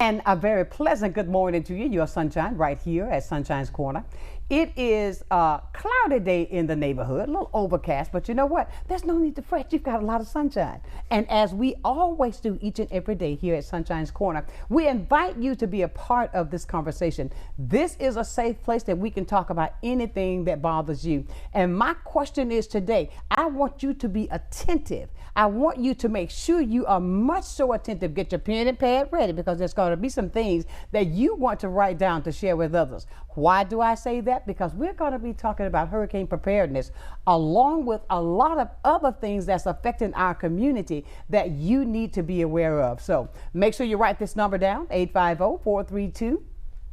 And a very pleasant good morning to you. You're Sunshine right here at Sunshine's Corner. It is a cloudy day in the neighborhood, a little overcast, but you know what? There's no need to fret. You've got a lot of sunshine. And as we always do each and every day here at Sunshine's Corner, we invite you to be a part of this conversation. This is a safe place that we can talk about anything that bothers you. And my question is today, I want you to be attentive. I want you to make sure you are much so attentive. Get your pen and pad ready, because there's going to be some things that you want to write down to share with others. Why do I say that? Because we're going to be talking about hurricane preparedness along with a lot of other things that's affecting our community that you need to be aware of. So make sure you write this number down, 850-432.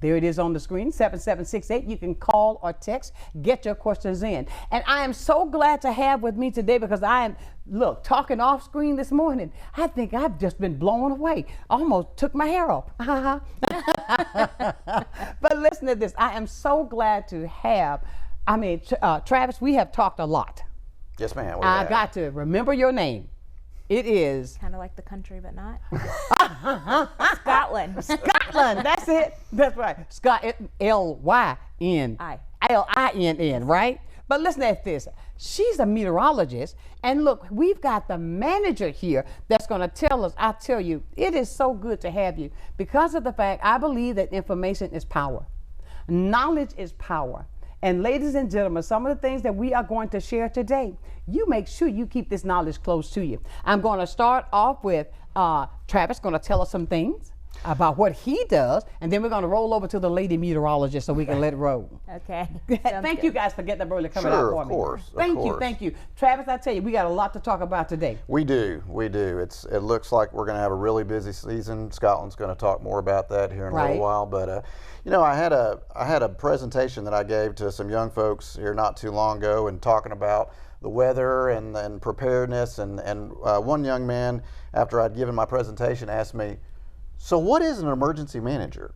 There it is on the screen, 7768. You can call or text, get your questions in. And I am so glad to have with me today, because I am, look, talking off screen this morning. I think I've just been blown away. Almost took my hair off. But listen to this. I am so glad to have, Travis, we have talked a lot. Yes, ma'am. I got to remember your name. It is kind of like the country, but not. Scotland. Scotland. That's it. That's right. Scott. Lynn. Linn. Right. But listen at this. She's a meteorologist, and look, we've got the manager here that's going to tell us. I tell you, it is so good to have you, because of the fact I believe that information is power. Knowledge is power. And ladies and gentlemen, some of the things that we are going to share today, you make sure you keep this knowledge close to you. I'm going to start off with Travis going to tell us some things about what he does, and then we're going to roll over to the lady meteorologist so we can let it roll. Okay. Thank you guys for getting up early coming out for me. Sure, of course. Thank you. Travis, I tell you, we got a lot to talk about today. We do. It looks like we're going to have a really busy season. Scotland's going to talk more about that here in a little while. But you know, I had a presentation that I gave to some young folks here not too long ago, and talking about the weather and preparedness. And one young man, after I'd given my presentation, asked me, "So what is an emergency manager?"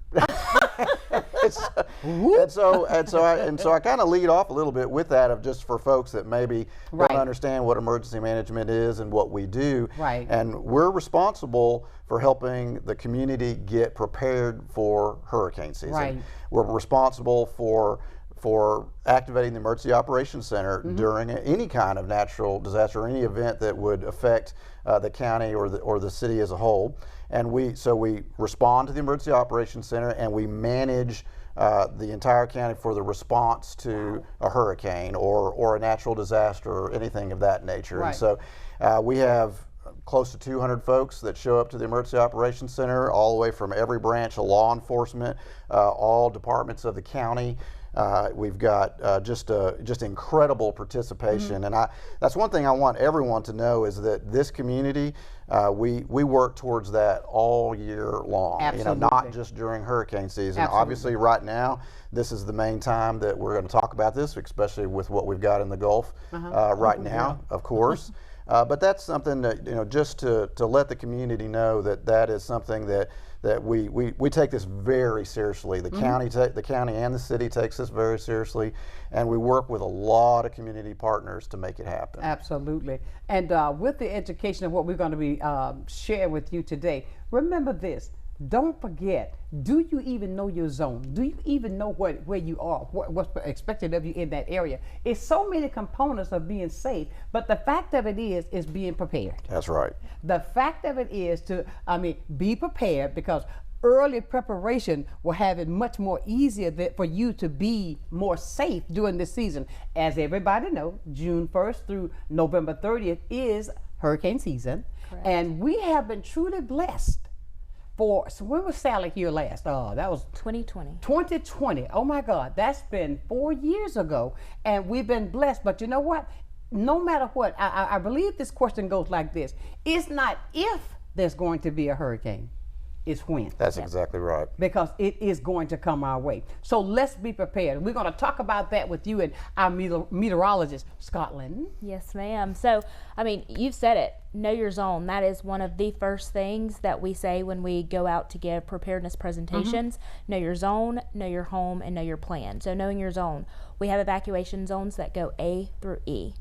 and so I kind of lead off a little bit with that, of just for folks that maybe don't understand what emergency management is and what we do. Right. And we're responsible for helping the community get prepared for hurricane season. Right. We're responsible for activating the Emergency Operations Center during any kind of natural disaster, or any event that would affect the county or the city as a whole. And we respond to the Emergency Operations Center, and we manage the entire county for the response to a hurricane or a natural disaster or anything of that nature. Right. And so we have close to 200 folks that show up to the Emergency Operations Center, all the way from every branch of law enforcement, all departments of the county. We've got just incredible participation, and that's one thing I want everyone to know, is that this community, we work towards that all year long. Absolutely. You know, not just during hurricane season. Absolutely. Obviously, right now, this is the main time that we're going to talk about this, especially with what we've got in the Gulf right now, of course. But that's something that, you know, just to let the community know that is something that we take this very seriously. The county and the city takes this very seriously, and we work with a lot of community partners to make it happen. Absolutely. And with the education of what we're going to be sharing with you today, remember this. Don't forget, do you even know your zone? Do you even know where you are, what's expected of you in that area? It's so many components of being safe, but the fact of it is being prepared. That's right. The fact of it is be prepared, because early preparation will have it much more easier for you to be more safe during this season. As everybody knows, June 1st through November 30th is hurricane season. Correct. And we have been truly blessed. So when was Sally here last? Oh, that was 2020. 2020. Oh my God, that's been 4 years ago, and we've been blessed. But you know what? No matter what, I believe this question goes like this: it's not if there's going to be a hurricane, it's when. That's exactly right. Because it is going to come our way. So let's be prepared. We're going to talk about that with you and our meteorologist, Scotland. Yes, ma'am. So, you've said it. Know your zone. That is one of the first things that we say when we go out to give preparedness presentations. Know your zone, know your home, and know your plan. So knowing your zone. We have evacuation zones that go A through E.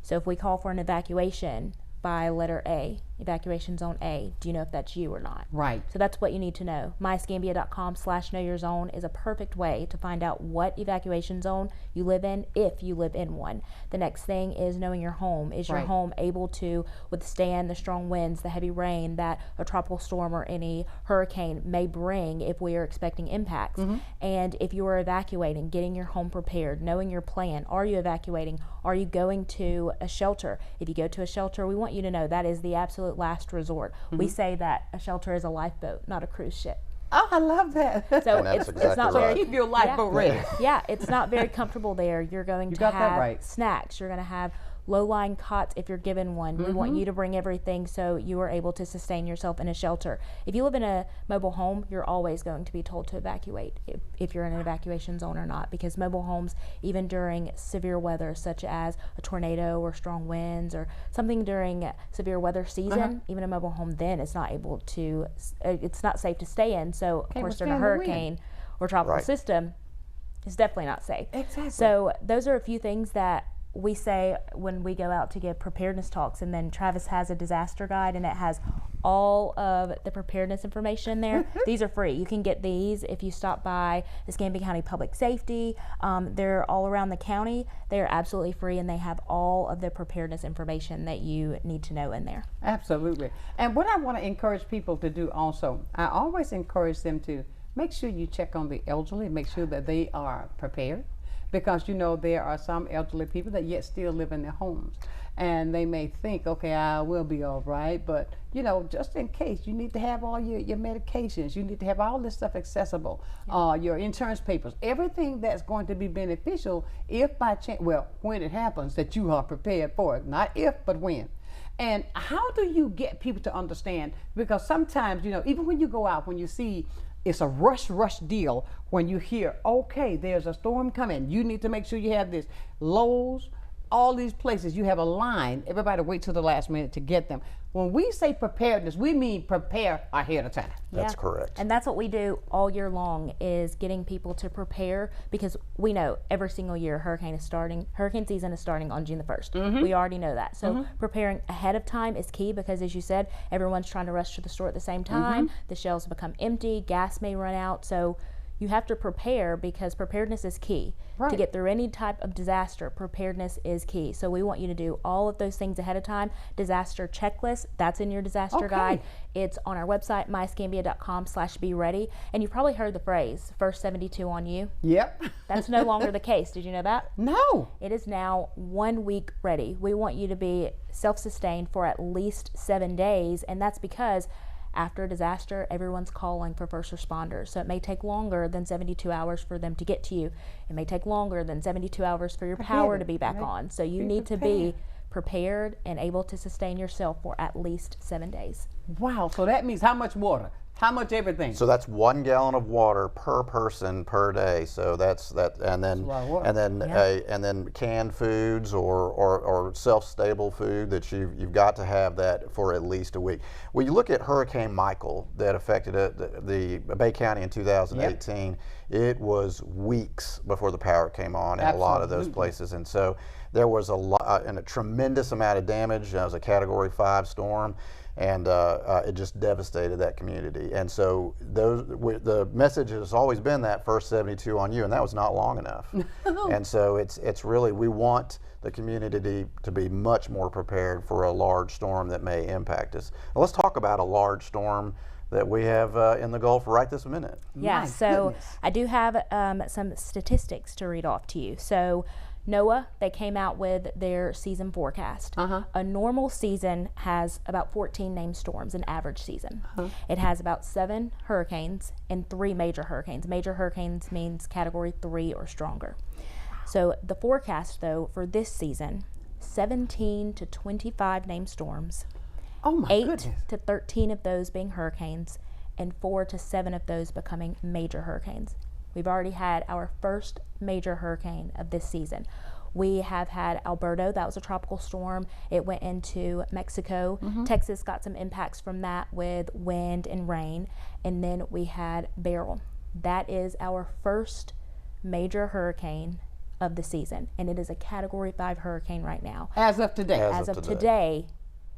So if we call for an evacuation by letter A, evacuation zone A. Do you know if that's you or not? Right. So that's what you need to know. myscambia.com/knowyourzone is a perfect way to find out what evacuation zone you live in, if you live in one. The next thing is knowing your home. Is your Right. home able to withstand the strong winds, the heavy rain that a tropical storm or any hurricane may bring if we are expecting impacts? And if you are evacuating, getting your home prepared, knowing your plan. Are you evacuating? Are you going to a shelter? If you go to a shelter, we want you to know that is the absolute last resort. We say that a shelter is a lifeboat, not a cruise ship. Oh, I love that. So And that's it's exactly not right. very Keep your lifeboat ready. yeah, it's not very comfortable there. You're going to got that have right. snacks. You're going to have low-lying cots if you're given one. We want you to bring everything so you are able to sustain yourself in a shelter. If you live in a mobile home, you're always going to be told to evacuate if you're in an evacuation zone or not, because mobile homes, even during severe weather such as a tornado or strong winds or something during severe weather season, even a mobile home then is not able to, it's not safe to stay in. So of course during a withstand the wind. hurricane or tropical Right. system, it's definitely not safe. Exactly. So those are a few things that we say when we go out to give preparedness talks. And then Travis has a disaster guide, and it has all of the preparedness information in there. These are free. You can get these if you stop by the Escambia County Public Safety. They're all around the county. They are absolutely free, and they have all of the preparedness information that you need to know in there. Absolutely. And what I want to encourage people to do also, I always encourage them to make sure you check on the elderly, make sure that they are prepared. Because, you know, there are some elderly people that yet still live in their homes. And they may think, okay, I will be all right. But, you know, just in case, you need to have all your medications. You need to have all this stuff accessible. Your insurance papers. Everything that's going to be beneficial if by chance, well, when it happens, that you are prepared for it. Not if, but when. And how do you get people to understand? Because sometimes, you know, even when you go out, when you see it's a rush deal, when you hear, okay, there's a storm coming, you need to make sure you have this. Lowe's, all these places, you have a line. Everybody wait till the last minute to get them. When we say preparedness, we mean prepare ahead of time. That's correct. And that's what we do all year long, is getting people to prepare, because we know every single year hurricane season is starting on June the 1st. We already know that. So preparing ahead of time is key, because as you said, everyone's trying to rush to the store at the same time. The shelves become empty, gas may run out. So you have to prepare, because preparedness is key. Right. To get through any type of disaster, preparedness is key. So we want you to do all of those things ahead of time. Disaster checklist, that's in your disaster guide. It's on our website, myscambia.com/be ready. And you've probably heard the phrase, first 72 on you. Yep. That's no longer the case. Did you know that? No. It is now 1 week ready. We want you to be self-sustained for at least 7 days, and that's because after a disaster, everyone's calling for first responders. So it may take longer than 72 hours for them to get to you. It may take longer than 72 hours for your power to be back on. So you need to be prepared and able to sustain yourself for at least 7 days. Wow. So that means how much water? How much everything? So that's 1 gallon of water per person per day. So that's that, and then a lot of water. and then canned foods or self-stable food that you've got to have that for at least a week. When you look at Hurricane Michael that affected the Bay County in 2018, it was weeks before the power came on in a lot of those places, and so there was a tremendous amount of damage. It was a Category 5 storm. And it just devastated that community. And so the message has always been that first 72 on you, and that was not long enough. And so it's really, we want the community to be much more prepared for a large storm that may impact us. Now, let's talk about a large storm that we have in the Gulf right this minute. Yeah, My so goodness. I do have some statistics to read off to you. So NOAA, they came out with their season forecast. A normal season has about 14 named storms, an average season. It has about 7 hurricanes and 3 major hurricanes. Major hurricanes means Category 3 or stronger. So the forecast, though, for this season, 17 to 25 named storms, Oh my 8 goodness. to 13 of those being hurricanes, and 4 to 7 of those becoming major hurricanes. We've already had our first major hurricane of this season. We have had Alberto, that was a tropical storm. It went into Mexico. Texas got some impacts from that with wind and rain. And then we had Beryl. That is our first major hurricane of the season. And it is a Category 5 hurricane right now. As of today. As of today,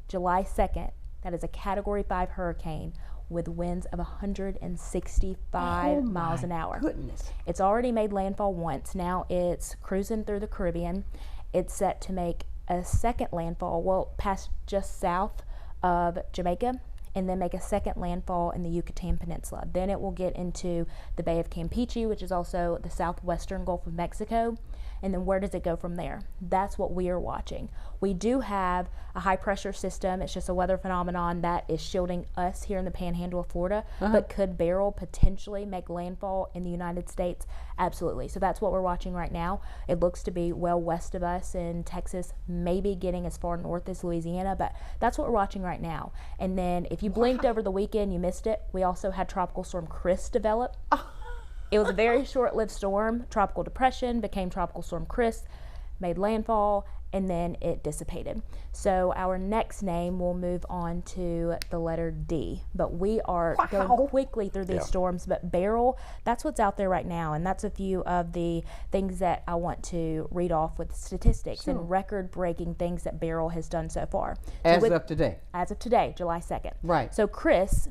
July 2nd, That is a Category 5 hurricane with winds of 165 miles an hour. Goodness. It's already made landfall once. Now it's cruising through the Caribbean. It's set to make a second landfall, well, past just south of Jamaica, and then make a second landfall in the Yucatan Peninsula. Then it will get into the Bay of Campeche, which is also the southwestern Gulf of Mexico. And then where does it go from there? That's what we are watching. We do have a high pressure system. It's just a weather phenomenon that is shielding us here in the panhandle of Florida. But could Beryl potentially make landfall in the United States? Absolutely. So that's what we're watching right now. It looks to be well west of us in Texas, maybe getting as far north as Louisiana, but that's what we're watching right now. And then if you blinked over the weekend, you missed it. We also had Tropical Storm Chris develop. It was a very short-lived storm. Tropical depression became Tropical Storm Chris, made landfall, and then it dissipated. So our next name will move on to the letter D. But we are going quickly through these storms. But Beryl, that's what's out there right now. And that's a few of the things that I want to read off with statistics and record-breaking things that Beryl has done so far. As of today? As of today, July 2nd. Right. So Chris,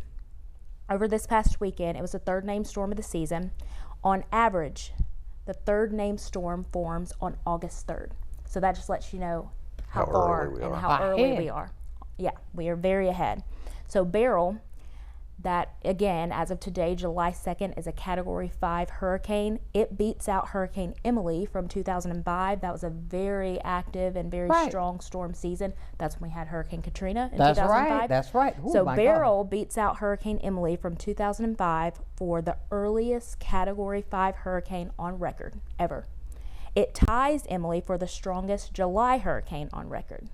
over this past weekend, it was the third named storm of the season. On average, the third named storm forms on August 3rd. So that just lets you know how far and how early we are. Yeah, we are very ahead. So Beryl, that again, as of today, July 2nd, is a Category 5 hurricane. It beats out Hurricane Emily from 2005. That was a very active and very strong storm season. That's when we had Hurricane Katrina in 2005. That's right. Ooh, so Beryl beats out Hurricane Emily from 2005 for the earliest Category 5 hurricane on record ever. It ties Emily for the strongest July hurricane on record.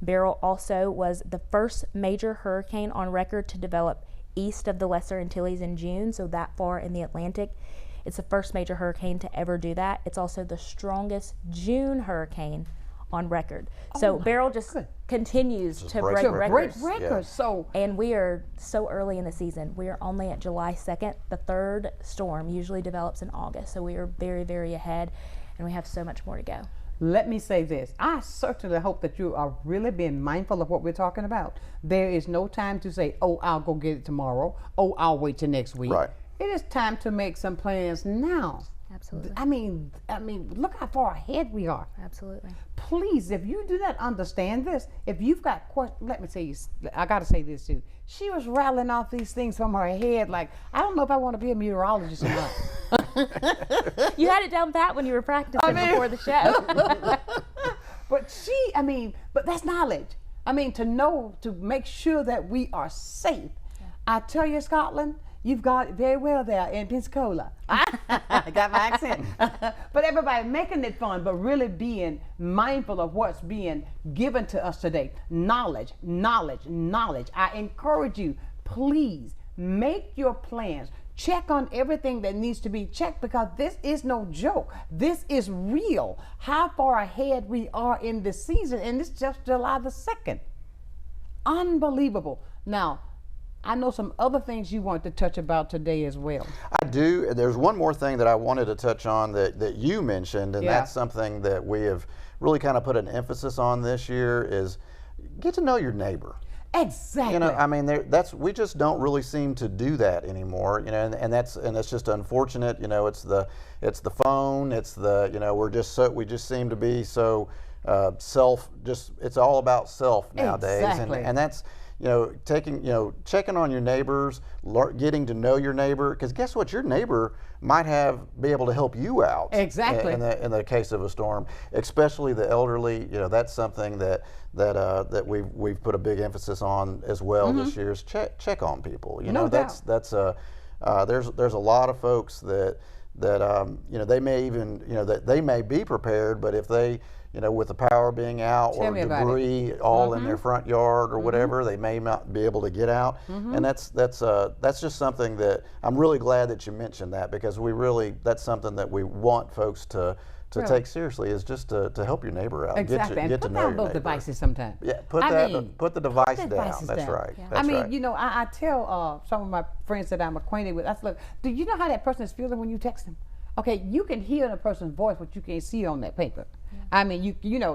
Beryl also was the first major hurricane on record to develop east of the Lesser Antilles in June, so that far in the Atlantic. It's the first major hurricane to ever do that. It's also the strongest June hurricane on record. So Beryl just continues to break records. So, and we are so early in the season. We are only at July 2nd. The third storm usually develops in August, so we are very, very ahead, and we have so much more to go. Let me say this. I certainly hope that you are really being mindful of what we're talking about. There is no time to say, oh, I'll go get it tomorrow. Oh, I'll wait till next week. Right. It is time to make some plans now. Absolutely. I mean, look how far ahead we are. Absolutely. Please, if you do not understand this, if you've got questions, let me tell you, I got to say this too. She was rattling off these things from her head like, I don't know if I want to be a meteorologist or not. You had it down pat when you were practicing before the show. But that's knowledge. To know, to make sure that we are safe. Yeah. I tell you, Scotland, you've got it very well there in Pensacola. I got my accent. But everybody making it fun, but really being mindful of what's being given to us today. Knowledge, knowledge, knowledge. I encourage you, please make your plans. Check on everything that needs to be checked, because this is no joke. This is real. How far ahead we are in this season, and it's just July the 2nd. Unbelievable. Now, I know some other things you want to touch about today as well. I do. There's one more thing that I wanted to touch on that you mentioned, and that's something that we have really kind of put an emphasis on this year, is get to know your neighbor. Exactly. We just don't really seem to do that anymore. And that's just unfortunate. It's the phone. It's the we just seem to be so it's all about self nowadays. Exactly. And that's checking on your neighbors, getting to know your neighbor, because guess what, your neighbor might be able to help you out. Exactly. In the case of a storm, especially the elderly. That's something that we've put a big emphasis on as well this year, is check on people. No doubt. There's a lot of folks that they may even that they may be prepared, but if they with the power being out or debris all in their front yard or whatever, they may not be able to get out. And that's just something that I'm really glad that you mentioned that, because that's something that we want folks to take seriously, is just to help your neighbor out. Exactly. Get to know your neighbor. Those devices sometimes. Yeah, put the device down. That's right. Yeah. That's right. I tell some of my friends that I'm acquainted with, I said, look, do you know how that person is feeling when you text them? Okay, you can hear in a person's voice what you can't see on that paper. Yeah.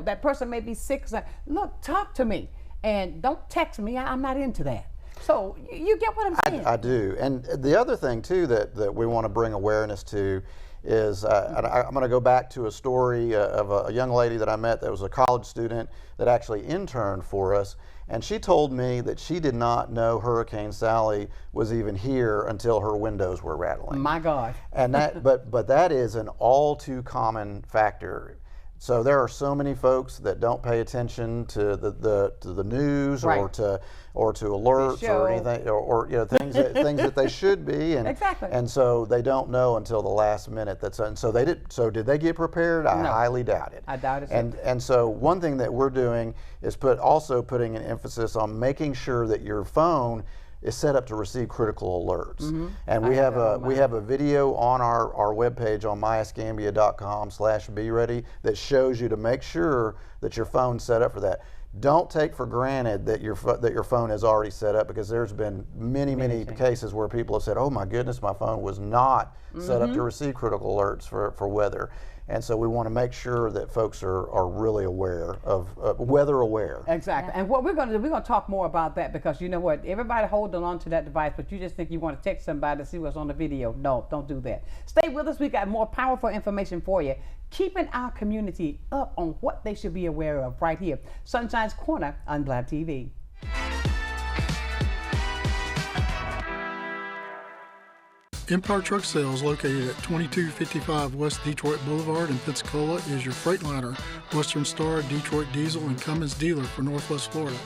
That person may be sick. So, look, talk to me. and don't text me. I'm not into that. So you get what I'm saying? I do. And the other thing too that we want to bring awareness to is I'm going to go back to a story of a young lady that I met that was a college student that actually interned for us, and she told me that she did not know Hurricane Sally was even here until her windows were rattling. My God. And that, but that is an all too common factor. So there are so many folks that don't pay attention to the news, right, or to alerts or anything, or you know, things that they should be, and exactly. And so they don't know until the last minute. So they did. So did they get prepared? I highly doubt it. I doubt it. And so one thing that we're doing is also putting an emphasis on making sure that your phone is set up to receive critical alerts. Mm-hmm. And we have a video on our webpage on myescambia.com/be-ready that shows you to make sure that your phone's set up for that. Don't take for granted that your phone is already set up, because there's been many cases where people have said, oh my goodness, my phone was not set up to receive critical alerts for weather. And so we want to make sure that folks are really aware of weather aware. Exactly. Yeah. And what we're going to do, we're going to talk more about that, because you know what, everybody holding on to that device, but you just think you want to text somebody to see what's on the video. No, don't do that. Stay with us. We got more powerful information for you, keeping our community up on what they should be aware of right here. Sunshine's Corner on Blab TV. Empire Truck Sales, located at 2255 West Detroit Boulevard in Pensacola, is your Freightliner, Western Star, Detroit Diesel, and Cummins dealer for Northwest Florida.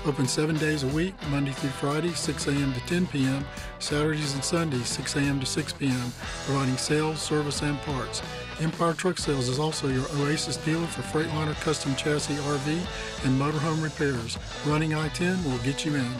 Open 7 days a week, Monday through Friday, 6 a.m. to 10 p.m., Saturdays and Sundays, 6 a.m. to 6 p.m., providing sales, service, and parts. Empire Truck Sales is also your Oasis dealer for Freightliner custom chassis RV and motorhome repairs. Running I-10 will get you in.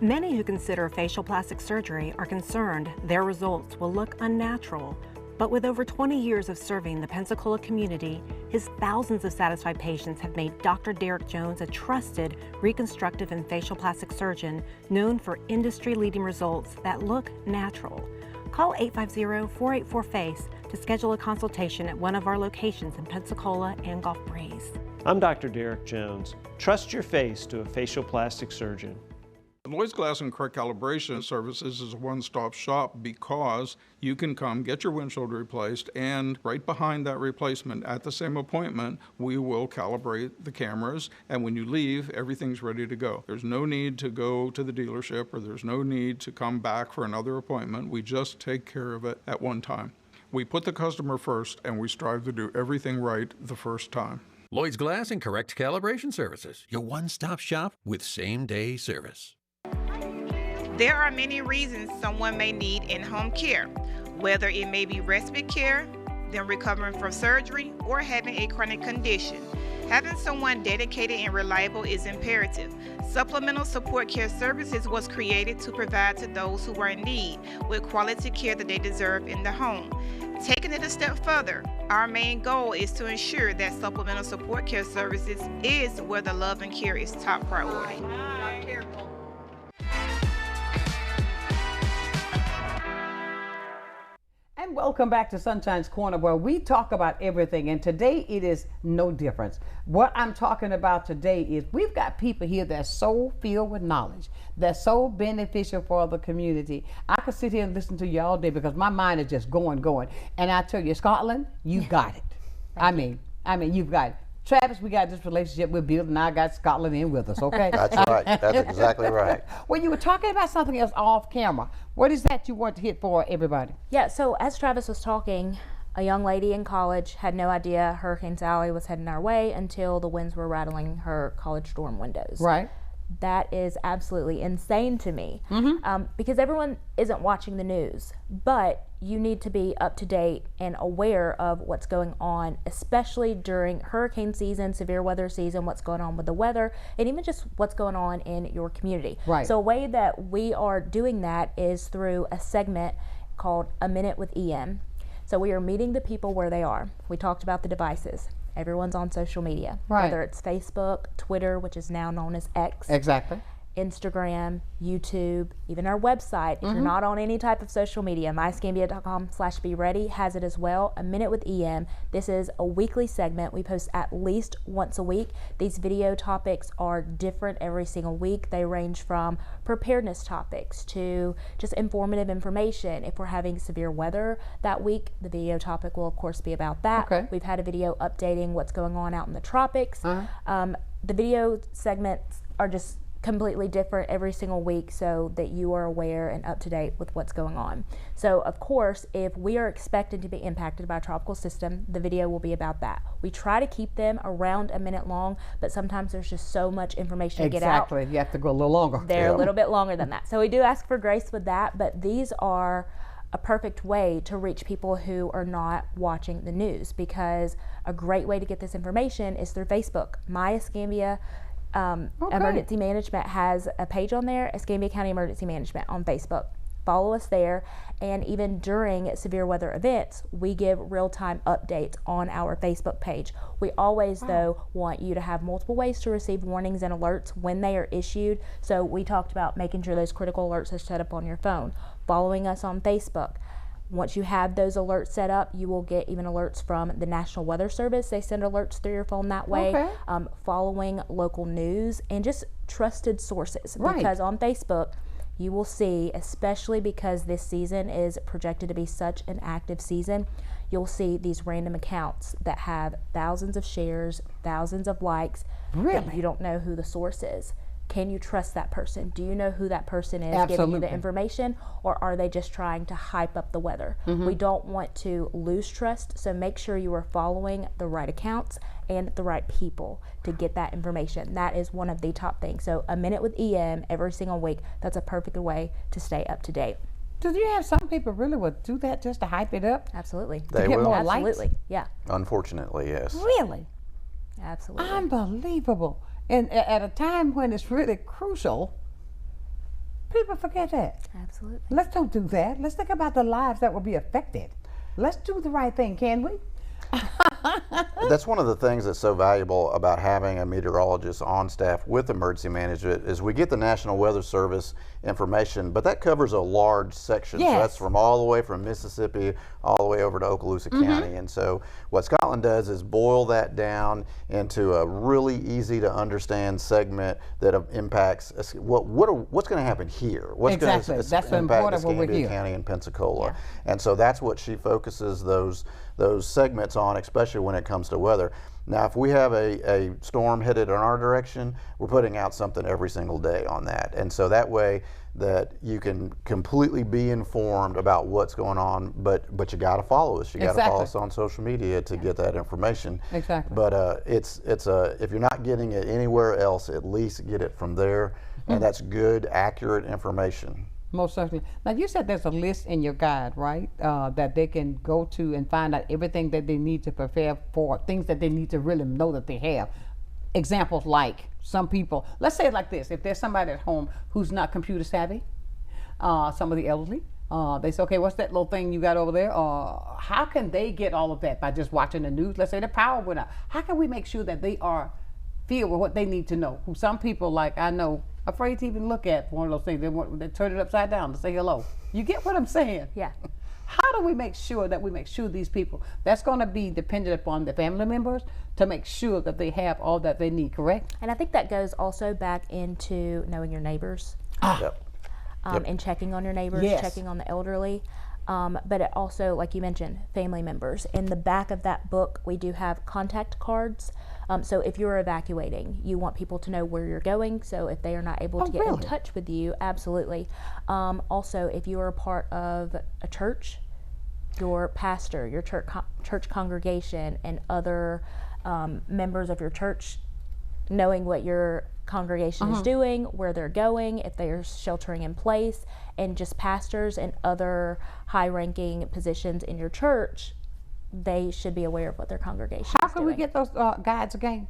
Many who consider facial plastic surgery are concerned their results will look unnatural. But with over 20 years of serving the Pensacola community, his thousands of satisfied patients have made Dr. Derek Jones a trusted reconstructive and facial plastic surgeon known for industry-leading results that look natural. Call 850-484-FACE to schedule a consultation at one of our locations in Pensacola and Gulf Breeze. I'm Dr. Derek Jones. Trust your face to a facial plastic surgeon. Lloyd's Glass and Correct Calibration Services is a one-stop shop, because you can come get your windshield replaced, and right behind that replacement at the same appointment, we will calibrate the cameras, and when you leave, everything's ready to go. There's no need to go to the dealership, or there's no need to come back for another appointment. We just take care of it at one time. We put the customer first, and we strive to do everything right the first time. Lloyd's Glass and Correct Calibration Services, your one-stop shop with same-day service. There are many reasons someone may need in-home care, whether it may be respite care, them recovering from surgery, or having a chronic condition. Having someone dedicated and reliable is imperative. Supplemental Support Care Services was created to provide to those who are in need with quality care that they deserve in the home. Taking it a step further, our main goal is to ensure that Supplemental Support Care Services is where the love and care is top priority. And welcome back to Sunshine's Corner, where we talk about everything, and today it is no difference. What I'm talking about today is we've got people here that's so filled with knowledge, that's so beneficial for the community. I could sit here and listen to you all day, because my mind is just going. And I tell you, Scotland, you got it. I mean, you've got it. Travis, we got this relationship we're building. I got Scotland in with us, okay? That's right. That's exactly right. Well, you were talking about something else off camera. What is that you want to hit for everybody? Yeah, so as Travis was talking, a young lady in college had no idea Hurricane Sally was heading our way until the winds were rattling her college dorm windows. Right. That is absolutely insane to me, because everyone isn't watching the news, but you need to be up to date and aware of what's going on, especially during hurricane season, severe weather season, what's going on with the weather, and even just what's going on in your community. Right. So a way that we are doing that is through a segment called A Minute with EM. So we are meeting the people where they are. We talked about the devices. Everyone's on social media, right, whether it's Facebook, Twitter, which is now known as X. Exactly. Instagram, YouTube, even our website. If you're not on any type of social media, myscambia.com/beready has it as well. A Minute with EM. This is a weekly segment. We post at least once a week. These video topics are different every single week. They range from preparedness topics to just informative information. If we're having severe weather that week, the video topic will of course be about that. Okay. We've had a video updating what's going on out in the tropics. The video segments are just completely different every single week so that you are aware and up to date with what's going on. So of course, if we are expected to be impacted by a tropical system, the video will be about that. We try to keep them around a minute long, but sometimes there's just so much information to get out. Exactly, you have to go a little longer. They're a little bit longer than that. So we do ask for grace with that, but these are a perfect way to reach people who are not watching the news, because a great way to get this information is through Facebook. My Escambia Emergency Management has a page on there, Escambia County Emergency Management on Facebook. Follow us there, and even during severe weather events, we give real-time updates on our Facebook page. We always, though, want you to have multiple ways to receive warnings and alerts when they are issued. So we talked about making sure those critical alerts are set up on your phone, following us on Facebook. Once you have those alerts set up, you will get even alerts from the National Weather Service. They send alerts through your phone that way. Following local news and just trusted sources. Because on Facebook, you will see, especially because this season is projected to be such an active season, you'll see these random accounts that have thousands of shares, thousands of likes. But you don't know who the source is. Can you trust that person? Do you know who that person is giving you the information, or are they just trying to hype up the weather? We don't want to lose trust, so make sure you are following the right accounts and the right people to get that information. That is one of the top things. So A Minute with EM every single week, that's a perfect way to stay up to date. Do you have some people really would do that just to hype it up? Absolutely. They to get will. more Absolutely. likes? Yeah. Unfortunately, yes. Really? Absolutely. Unbelievable. And at a time when it's really crucial, people forget that. Absolutely. Let's don't do that. Let's think about the lives that will be affected. Let's do the right thing, can we? That's one of the things that's so valuable about having a meteorologist on staff with emergency management is we get the National Weather Service information, but that covers a large section. So that's from all the way from Mississippi all the way over to Okaloosa County. And so what Scotland does is boil that down into a really easy to understand segment that impacts what's going to happen here. What's going to impact Escambia County and Pensacola. And so that's what she focuses those segments on, especially when it comes to weather. Now, if we have a storm headed in our direction, we're putting out something every single day on that. And so that way that you can completely be informed about what's going on, but you got to follow us. You got to follow us on social media to get that information. But if you're not getting it anywhere else, at least get it from there. And that's good, accurate information. Most certainly. Now, you said there's a list in your guide, right, that they can go to and find out everything that they need to prepare for, things that they need to really know that they have. Examples like some people, let's say it like this, if there's somebody at home who's not computer savvy, some of the elderly, they say, okay, what's that little thing you got over there? How can they get all of that by just watching the news? Let's say the power went out. How can we make sure that they are filled with what they need to know? Some people, like I know, afraid to even look at one of those things. They turn it upside down to say hello. You get what I'm saying? Yeah. How do we make sure that we make sure these people, that's going to be dependent upon the family members to make sure that they have all that they need, correct? And I think that goes also back into knowing your neighbors and checking on your neighbors, checking on the elderly. But it also, like you mentioned, family members. In the back of that book, we do have contact cards. So if you're evacuating, you want people to know where you're going. So if they are not able to get in touch with you, absolutely. Also, if you are a part of a church, your pastor, your church congregation, and other members of your church, knowing what your congregation is doing, where they're going, if they are sheltering in place, and just pastors and other high-ranking positions in your church, they should be aware of what their congregation is doing. How can we get those guides again?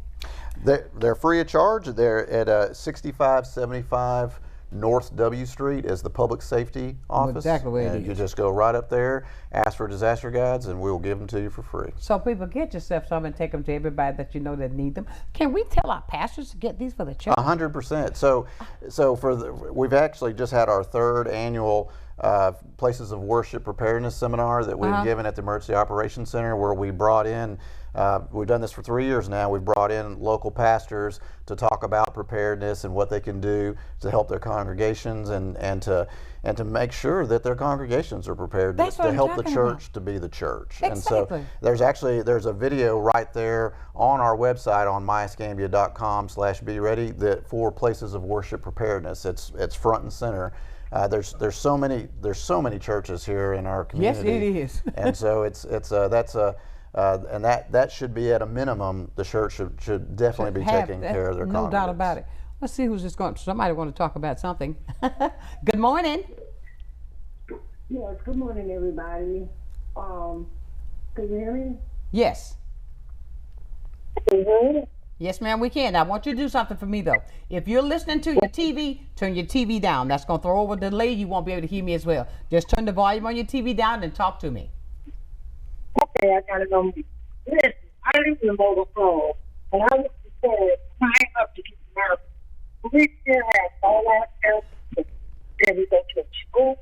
They're free of charge. They're at $65.75 North W Street is the public safety office. Exactly where it and you is. just go right up there, ask for disaster guides, and we'll give them to you for free. So people, get yourself some and take them to everybody that you know that need them. Can we tell our pastors to get these for the church? 100%. So we've actually just had our 3rd annual Places of Worship Preparedness seminar that we've given at the Emergency Operations Center, where we brought in, we've done this for 3 years now, we've brought in local pastors to talk about preparedness and what they can do to help their congregations and to make sure that their congregations are prepared to help the church to be the church. Exactly. And so there's a video right there on our website on myescambia.com/be-ready that for Places of Worship Preparedness. It's front and center. There's so many churches here in our community. Yes, it is. And so that should be at a minimum. The church should definitely be taking care of their congregants. No doubt about it. Let's see who's just going. Somebody want to talk about something. Good morning. Yes, good morning, everybody. Can you hear me? Yes. Can you hear me? Yes, ma'am, we can. I want you to do something for me, though. If you're listening to your TV, turn your TV down. That's going to throw over the delay. You won't be able to hear me as well. Just turn the volume on your TV down and talk to me. Okay, I got to go. Listen, I live in a mobile home, and I was trying up to get married. We still have all our parents and we go to school.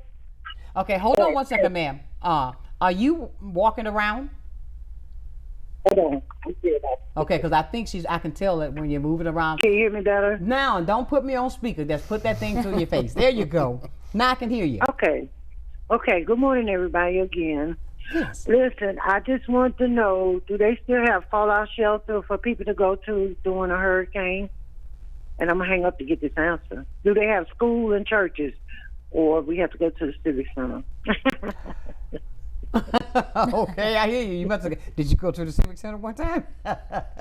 Okay, hold on one second, ma'am. Are you walking around? Hold on. I'm here about it. Okay, because I think I can tell that when you're moving around. Can you hear me better? Now, and don't put me on speaker. Just put that thing to your face. There you go. Now I can hear you. Okay. Okay, good morning, everybody, again. Yes. Listen, I just want to know, do they still have fallout shelter for people to go to during a hurricane? And I'm going to hang up to get this answer. Do they have school and churches, or we have to go to the civic center? Okay, I hear you. You must have. Did you go to the civic center one time?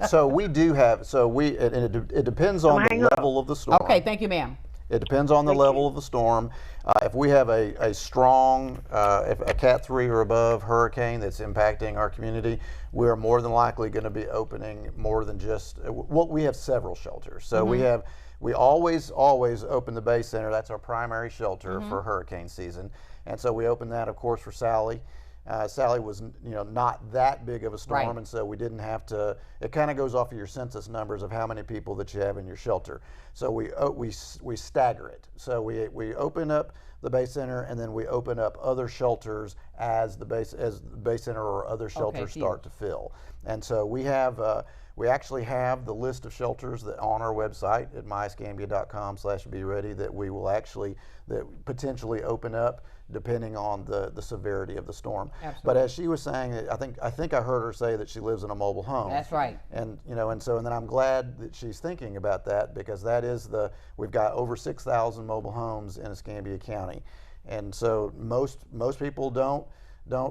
So we do have. It depends on the level of the storm. Okay, thank you, ma'am. It depends on the level of the storm. If we have a strong, if a Cat 3 or above hurricane that's impacting our community, we're more than likely going to be opening more than just. Well, we have several shelters. So we always open the Bay Center. That's our primary shelter for hurricane season, and so we open that, of course, for Sally. Sally was, not that big of a storm, and so we didn't have to. It kind of goes off of your census numbers of how many people that you have in your shelter. So we stagger it. So we open up the Bay Center, and then we open up other shelters as the Bay Center or other shelters start to fill. And so we actually have the list of shelters that on our website at myescambia.com/be-ready that we will potentially open up depending on the severity of the storm. Absolutely. But as she was saying, I think I heard her say that she lives in a mobile home. That's right. And and then I'm glad that she's thinking about that, because that is we've got over 6,000 mobile homes in Escambia County, and so most people don't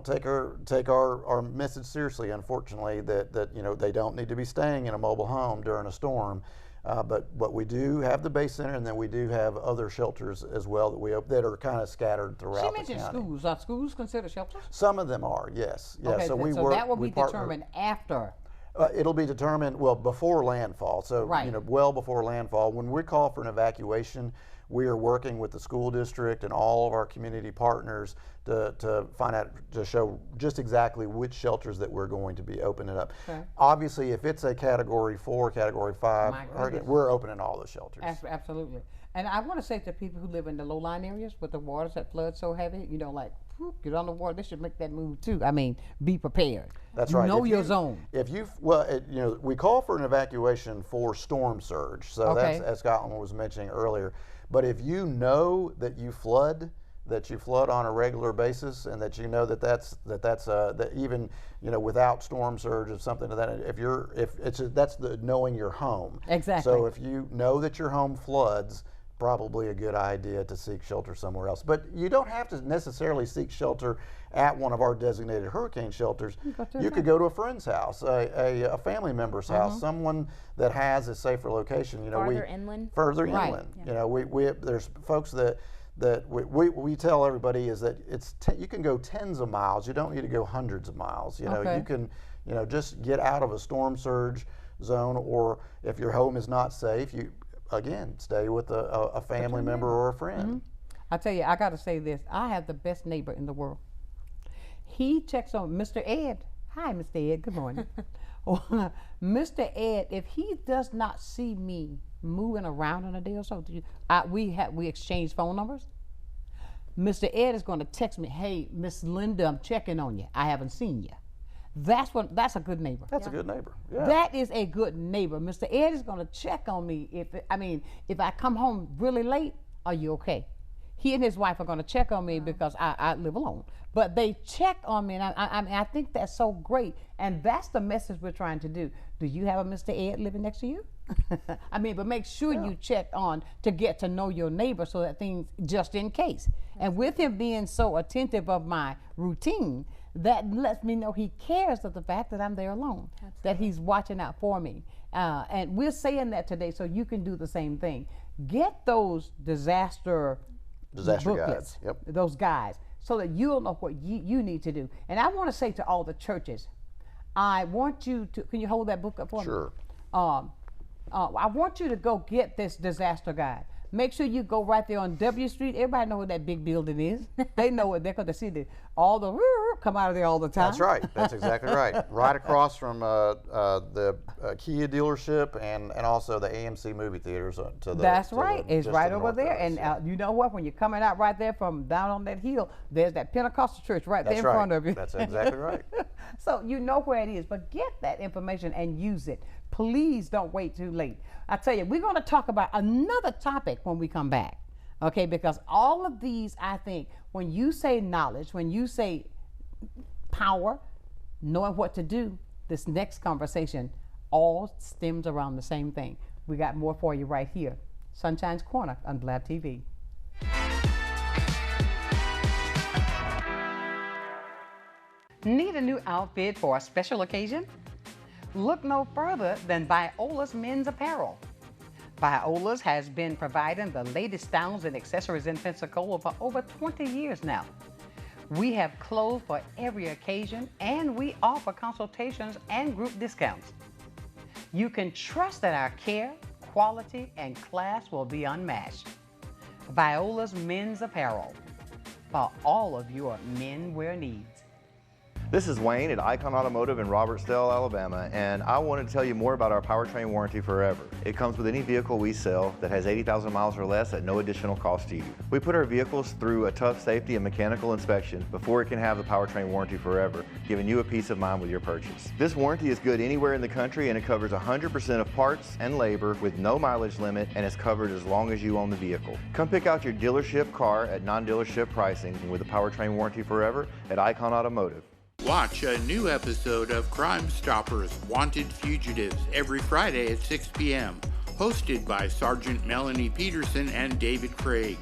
take our message seriously, unfortunately, that they don't need to be staying in a mobile home during a storm. But we do have the Bay Center, and then we do have other shelters as well that are kind of scattered throughout the county. She mentioned schools. Are schools considered shelters? Some of them are, yes. Yeah, okay, so that will be determined after. It'll be determined, before landfall. So, well before landfall. When we call for an evacuation, we are working with the school district and all of our community partners to find out, to show just exactly which shelters that we're going to be opening up. Okay. Obviously, if it's a Category 4, Category 5, we're opening all the shelters. Absolutely. And I want to say to people who live in the low-lying areas with the waters that flood so heavy, get on the water, they should make that move too. I mean, be prepared. That's right. Know your zone. We call for an evacuation for storm surge. So that's, as Scotland was mentioning earlier. But if you know that you flood on a regular basis, and that that even without storm surge or something to that, that's the knowing your home. Exactly. So if you know that your home floods, probably a good idea to seek shelter somewhere else. But you don't have to necessarily seek shelter at one of our designated hurricane shelters. You could go to a friend's house, a family member's house, someone that has a safer location. Further inland. Further inland. Yeah. There's folks that we tell everybody is that you can go tens of miles. You don't need to go hundreds of miles. You can just get out of a storm surge zone, or if your home is not safe, again, stay with a family member or a friend. I tell you, I got to say this. I have the best neighbor in the world. He checks on Mr. Ed. Hi, Mr. Ed. Good morning. Mr. Ed, if he does not see me moving around in a day or so, we exchange phone numbers. Mr. Ed is going to text me, hey, Miss Linda, I'm checking on you. I haven't seen you. That's a good neighbor. That's a good neighbor. Yeah. That is a good neighbor. Mr. Ed is going to check on me if I come home really late, are you okay? He and his wife are going to check on me because I live alone. But they check on me, and I think that's so great. And that's the message we're trying to do. Do you have a Mr. Ed living next to you? But make sure you check on to get to know your neighbor so that things, just in case. And with him being so attentive of my routine, that lets me know he cares of the fact that I'm there alone, that he's watching out for me. And we're saying that today so you can do the same thing. Get those disaster booklets, guides, those guides, so that you'll know what you need to do. And I want to say to all the churches, I want you to, can you hold that book up for me? Sure. I want you to go get this disaster guide. Make sure you go right there on W Street. Everybody know what that big building is. They know it. They're going to see all the come out of there all the time. That's right. That's exactly right. Right across from the Kia dealership and also the AMC movie theaters. That's right. It's right over there. And you know what? When you're coming out right there from down on that hill, there's that Pentecostal church right there in front of you. That's exactly right. So you know where it is. But get that information and use it. Please don't wait too late. I tell you, we're going to talk about another topic when we come back, okay? Because all of these, I think, when you say knowledge, when you say power, knowing what to do, this next conversation all stems around the same thing. We got more for you right here. Sunshine's Corner on Blab TV. Need a new outfit for a special occasion? Look no further than Viola's Men's Apparel. Viola's has been providing the latest styles and accessories in Pensacola for over 20 years now. We have clothes for every occasion, and we offer consultations and group discounts. You can trust that our care, quality, and class will be unmatched. Viola's Men's Apparel, for all of your men wear needs. This is Wayne at Icon Automotive in Robertsdale, Alabama, and I want to tell you more about our powertrain warranty forever. It comes with any vehicle we sell that has 80,000 miles or less at no additional cost to you. We put our vehicles through a tough safety and mechanical inspection before it can have the powertrain warranty forever, giving you a peace of mind with your purchase. This warranty is good anywhere in the country, and it covers 100% of parts and labor with no mileage limit, and is covered as long as you own the vehicle. Come pick out your dealership car at non-dealership pricing with a powertrain warranty forever at Icon Automotive. Watch a new episode of Crime Stoppers Wanted Fugitives every Friday at 6 p.m. Hosted by Sergeant Melanie Peterson and David Craig.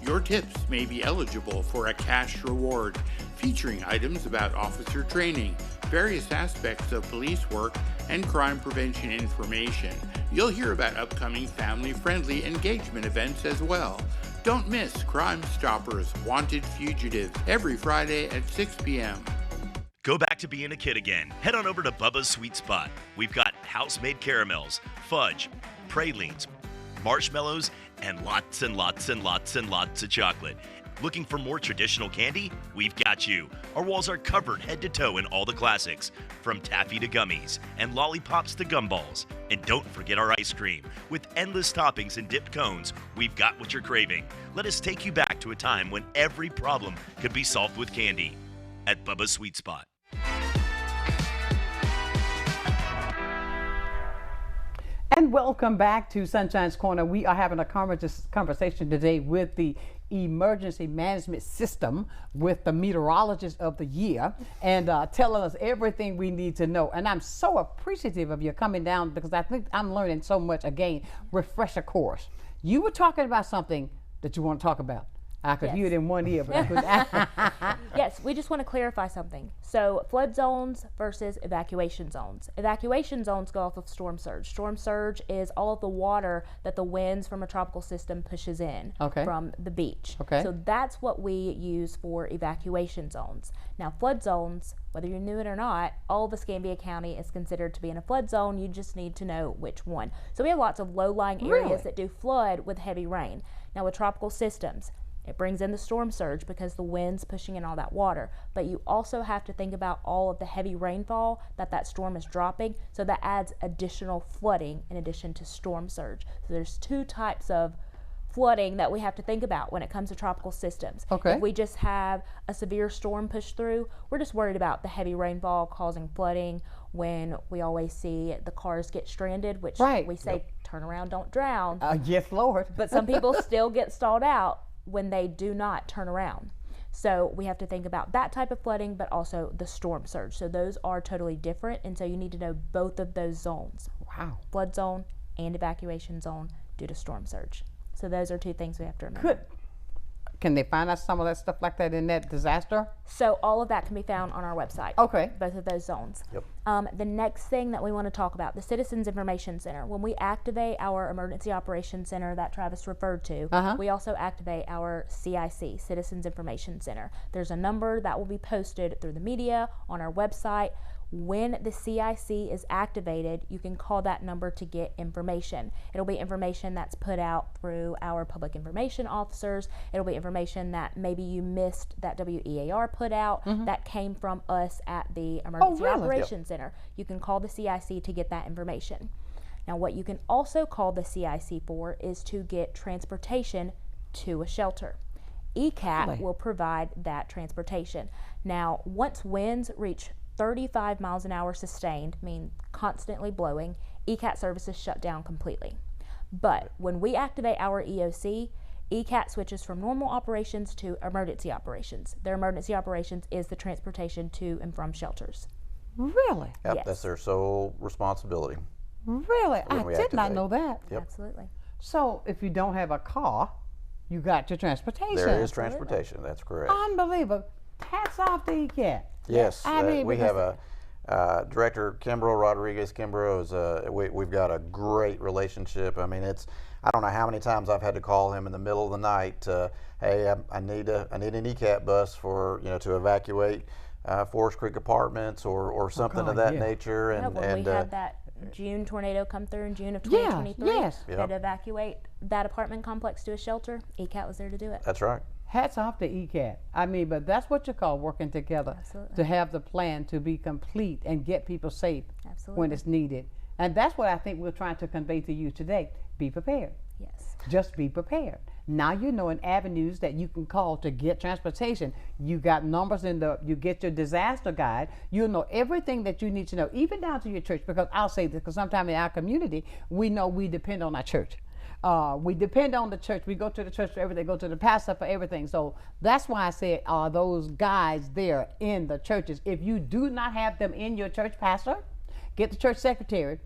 Your tips may be eligible for a cash reward, featuring items about officer training, various aspects of police work, and crime prevention information. You'll hear about upcoming family-friendly engagement events as well. Don't miss Crime Stoppers Wanted Fugitives every Friday at 6 p.m. Go back to being a kid again. Head on over to Bubba's Sweet Spot. We've got house-made caramels, fudge, pralines, marshmallows, and lots and lots and lots and lots of chocolate. Looking for more traditional candy? We've got you. Our walls are covered head to toe in all the classics, from taffy to gummies and lollipops to gumballs. And don't forget our ice cream. With endless toppings and dipped cones, we've got what you're craving. Let us take you back to a time when every problem could be solved with candy. At Bubba's Sweet Spot. And welcome back to Sunshine's Corner. We are having a conversation today with the Emergency Management System, with the Meteorologist of the Year, and telling us everything we need to know. And I'm so appreciative of you coming down, because I think I'm learning so much. Again, refresher course. You were talking about something that you want to talk about. I could Yes. hear it in one ear, but I couldn't. Yes, we just want to clarify something. So flood zones versus evacuation zones. Evacuation zones go off of storm surge. Storm surge is all of the water that the winds from a tropical system pushes in from the beach. So that's what we use for evacuation zones. Now flood zones, whether you knew it or not, all of Escambia County is considered to be in a flood zone. You just need to know which one. So we have lots of low-lying areas that do flood with heavy rain. Now with tropical systems, it brings in the storm surge because the wind's pushing in all that water. But you also have to think about all of the heavy rainfall that storm is dropping. So that adds additional flooding in addition to storm surge. So there's two types of flooding that we have to think about when it comes to tropical systems. If we just have a severe storm push through, we're just worried about the heavy rainfall causing flooding, when we always see the cars get stranded, which we say turn around, don't drown. Yes, Lord. But some people still get stalled out when they do not turn around. So we have to think about that type of flooding, but also the storm surge. So those are totally different, and so you need to know both of those zones. Wow. Flood zone and evacuation zone due to storm surge. So those are two things we have to remember. Can they find out some of that stuff like that in that disaster? So all of that can be found on our website. Both of those zones. The next thing that we want to talk about, the Citizens Information Center. When we activate our Emergency Operations Center that Travis referred to, we also activate our CIC, Citizens Information Center. There's a number that will be posted through the media, on our website. When the CIC is activated, you can call that number to get information. It'll be information that's put out through our public information officers. It'll be information that maybe you missed that WEAR put out that came from us at the Emergency Operations Center. You can call the CIC to get that information. Now, what you can also call the CIC for is to get transportation to a shelter. ECAT will provide that transportation. Now, once winds reach 35 miles an hour sustained, mean constantly blowing, ECAT services shut down completely. But when we activate our EOC, ECAT switches from normal operations to emergency operations. Their emergency operations is the transportation to and from shelters. Really? Yep, Yes. that's their sole responsibility. Really? I we did not activate. know that. Absolutely. So if you don't have a car, you got your transportation. There is transportation, that's correct. Unbelievable. Hats off to ECAT. Yes, I mean, we because have a Director Kimbrough Rodriguez. Kimbrough is we've got a great relationship. I mean, I don't know how many times I've had to call him in the middle of the night. Hey, I need an ECAT bus for to evacuate Forest Creek Apartments or something of that nature. Yeah, when we had that June tornado come through in June of 2023, we had to evacuate that apartment complex to a shelter. ECAT was there to do it. That's right. Hats off to ECAT. I mean, but that's what you call working together to have the plan to be complete and get people safe when it's needed. And that's what I think we're trying to convey to you today. Be prepared. Yes. Just be prepared. Now you know in avenues that you can call to get transportation. You got numbers you get your disaster guide. You'll know everything that you need to know, even down to your church, because I'll say this, because sometimes in our community, we know we depend on our church. We depend on the church. We go to the church for everything, go to the pastor for everything. So that's why I said those guys there in the churches. If you do not have them in your church pastor, get the church secretary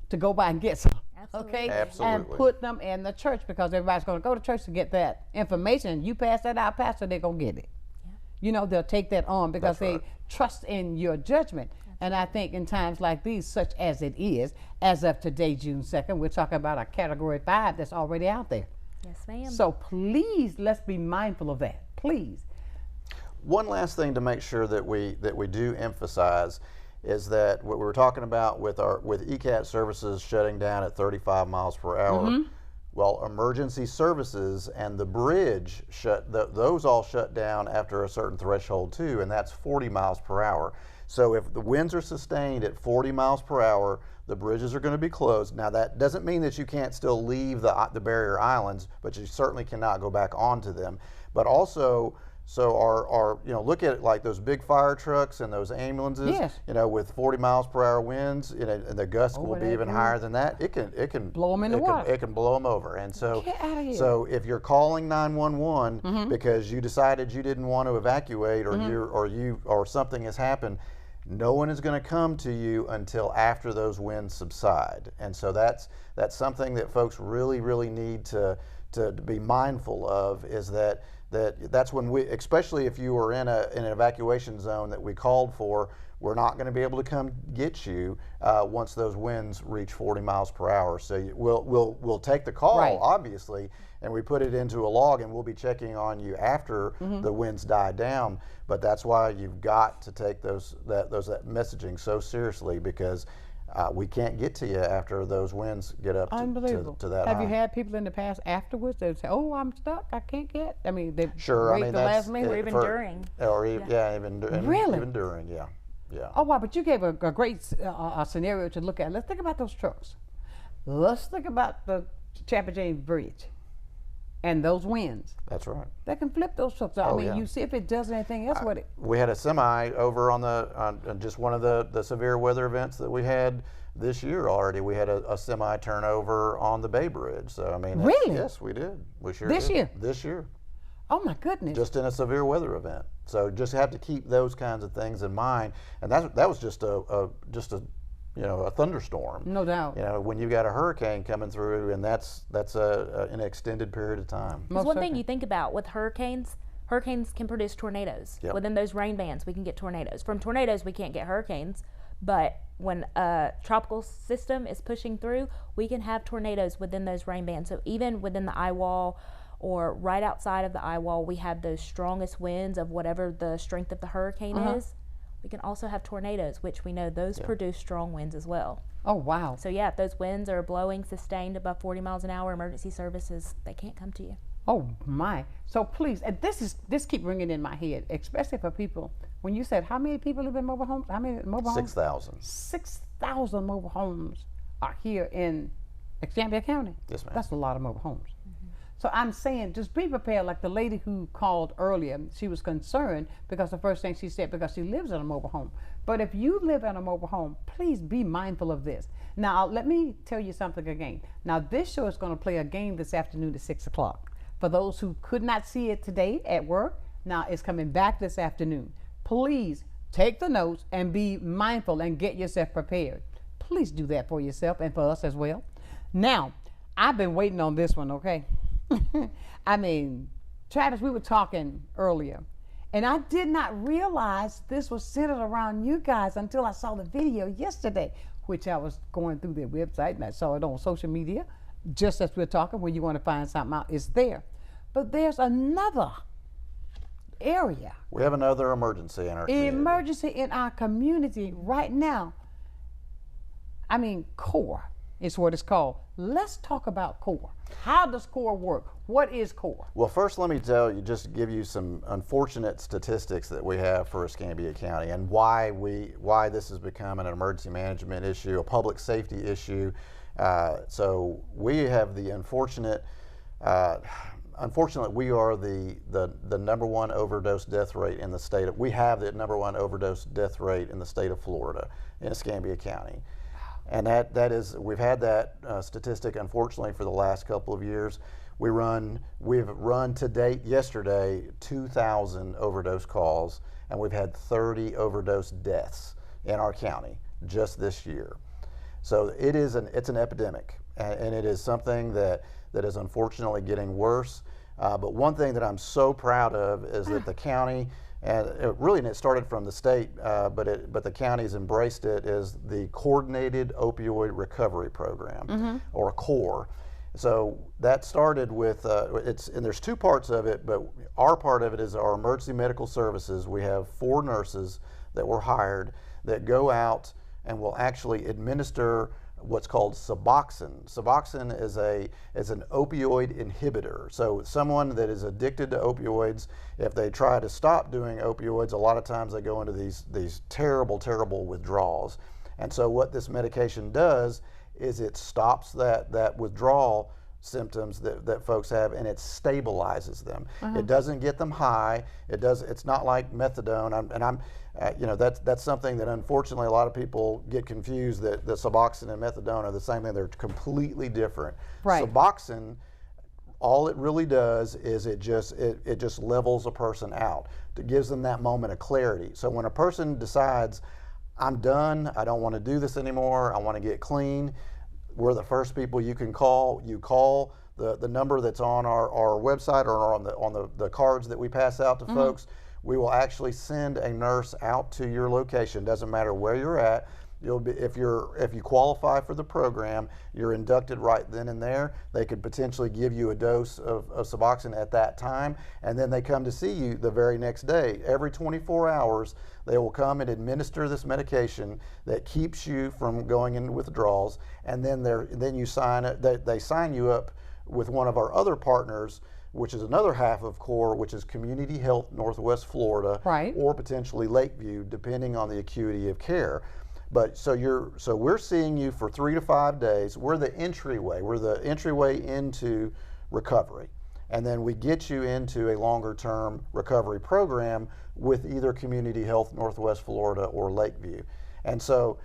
to go by and get some. Okay? Absolutely. And put them in the church, because everybody's going to go to church to get that information. You pass that out, pastor, they're going to get it. They'll take that on because they trust in your judgment. And I think in times like these, such as it is, as of today, June 2nd, we're talking about a Category 5 that's already out there. Yes, ma'am. So please, let's be mindful of that. Please. One last thing to make sure that we do emphasize is that what we were talking about with ECAT services shutting down at 35 miles per hour. Well, emergency services and the bridge those all shut down after a certain threshold too, and that's 40 miles per hour. So if the winds are sustained at 40 miles per hour, the bridges are going to be closed. Now that doesn't mean that you can't still leave the barrier islands, but you certainly cannot go back onto them. But also, look at it like those big fire trucks and those ambulances. With 40 miles per hour winds, and the gusts will be even higher than that. It can blow them in the water. It can blow them over. And so, if you're calling 911 because you decided you didn't want to evacuate, or something has happened, no one is going to come to you until after those winds subside. And so that's something that folks really, really need to to be mindful of is that's when we, especially if you are in an evacuation zone that we called for, we're not going to be able to come get you once those winds reach 40 miles per hour. So we'll take the call, Right. obviously, and we put it into a log, and we'll be checking on you after the winds die down. But that's why you've got to take that messaging so seriously, because we can't get to you after those winds get up to that Have high. you had people in the past afterwards that say, "Oh, I'm stuck. I can't get"? I mean, they Sure. wait I mean, the last minute. Or even during. Or even Really? even during. Yeah. Yeah. Oh wow! But you gave a great scenario to look at. Let's think about those trucks. Let's think about the Chapel James Bridge and those winds. That's right. They can flip those trucks out. Oh, I mean, yeah. you see if it does anything else with it. We had a semi over on just one of the severe weather events that we had this year already. We had a semi turnover on the Bay Bridge. So I mean, Really? Yes, we did. We sure This did. year? This year. Oh my goodness! Just in a severe weather event. So just have to keep those kinds of things in mind. And that was just a thunderstorm. No doubt. You know, when you got a hurricane coming through, and that's an extended period of time. Because one thing you think about with hurricanes can produce tornadoes. Yep. Within those rain bands, we can get tornadoes. From tornadoes, we can't get hurricanes, but when a tropical system is pushing through, we can have tornadoes within those rain bands. So even within the eye wall or right outside of the eye wall, we have those strongest winds of whatever the strength of the hurricane is. We can also have tornadoes, which we know those produce strong winds as well. Oh wow! So yeah, if those winds are blowing sustained above 40 miles an hour, emergency services, they can't come to you. Oh my! So please, and this keep ringing in my head, especially for people. When you said how many people live in mobile homes? How many mobile homes? 6,000. 6,000 mobile homes are here in Escambia County. Yes, ma'am. That's a lot of mobile homes. So I'm saying, just be prepared. Like the lady who called earlier, she was concerned because the first thing she said, because she lives in a mobile home. But if you live in a mobile home, please be mindful of this. Now, let me tell you something again. Now, this show is going to play a game this afternoon at 6 o'clock. For those who could not see it today at work, now it's coming back this afternoon. Please take the notes and be mindful and get yourself prepared. Please do that for yourself and for us as well. Now, I've been waiting on this one, okay? I mean, Travis, we were talking earlier, and I did not realize this was centered around you guys until I saw the video yesterday, which I was going through their website and I saw it on social media. Just as we're talking, when you want to find something out, it's there. But there's another area. We have another emergency in our community. Emergency in our community right now. I mean, CORE is what it's called. Let's talk about CORE. How does CORE work? What is CORE? Well, first let me just give you some unfortunate statistics that we have for Escambia County and why this has become an emergency management issue, a public safety issue. So we have the unfortunately, we are the number one overdose death rate in the state. We have the number one overdose death rate in the state of Florida, in Escambia County. And we've had that statistic, unfortunately, for the last couple of years. We've run to date yesterday 2,000 overdose calls, and we've had 30 overdose deaths in our county just this year. So it's an epidemic, and it is something that is unfortunately getting worse. But one thing that I'm so proud of is that the county, and it started from the state, but the county's embraced it, is the Coordinated Opioid Recovery Program, or CORE. So that started with, and there's two parts of it, but our part of it is our emergency medical services. We have 4 nurses that were hired that go out and will actually administer what's called Suboxone. Suboxone is an opioid inhibitor. So someone that is addicted to opioids, if they try to stop doing opioids, a lot of times they go into these terrible, terrible withdrawals. And so what this medication does is it stops that withdrawal symptoms that folks have, and it stabilizes them. It doesn't get them high. It's not like methadone. That's something that unfortunately a lot of people get confused, that the Suboxone and methadone are the same thing. They're completely different. Right. Suboxone, all it really does is it just levels a person out. It gives them that moment of clarity. So when a person decides, I'm done, I don't want to do this anymore, I want to get clean, we're the first people you can call. You call the number that's on our website or on the cards that we pass out to folks. We will actually send a nurse out to your location. Doesn't matter where you're at. You'll be, if you qualify for the program, you're inducted right then and there. They could potentially give you a dose of Suboxone at that time, and then they come to see you the very next day. Every 24 hours, they will come and administer this medication that keeps you from going into withdrawals, and then you sign it. They sign you up with one of our other partners, which is another half of CORE, which is Community Health Northwest Florida, right, or potentially Lakeview, depending on the acuity of care. But so we're seeing you for 3 to 5 days. We're the entryway. We're the entryway into recovery, and then we get you into a longer-term recovery program with either Community Health Northwest Florida or Lakeview. And so